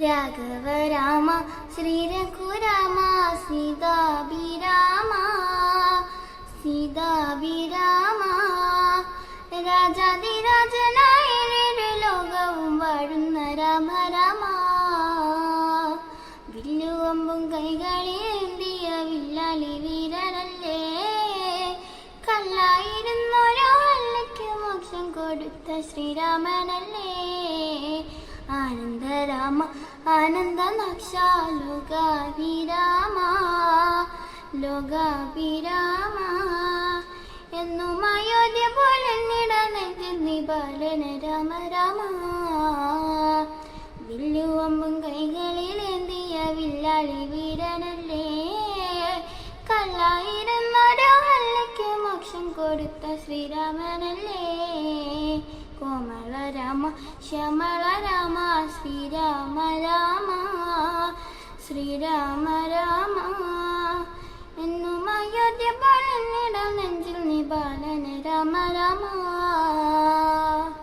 രാഘവ രാമ ശ്രീരഘുരാമ സീതാഭിരാമ സീതാഭിരാമ രാജാതിരാജനായ ലോകവും വാഴുന്ന രാമ രാമ വില്ലുവമ്പും കൈകളിലേന്തിയ വില്ലാളി വീരനല്ലേ കല്ലായിരുന്നോരോ അല്ലയ്ക്ക് മോക്ഷം കൊടുത്ത ശ്രീരാമനല്ലേ ആനന്ദരാമ ആനന്ദനാക്ഷ ലോകാഭിരാമ ലോകാഭിരാമ എന്നും അയോധ്യ പോലെ നിടനെഞ്ചിൽ രാമ രാമ വില്ലുവമ്പും കൈകളിലേന്തിയ വില്ലാളി വീരനല്ലേ കല്ലായിരുന്നോരോ അല്ലയ്ക്ക് മോക്ഷം കൊടുത്ത ശ്രീരാമനല്ലേ കോമള രാമ ശ്യാമള രാമ ശ്രീരാമ രാമ ശ്രീരാമ രാമ എന്നും അയോധ്യ നെഞ്ചിൽ നിബാലന രാമ രാമ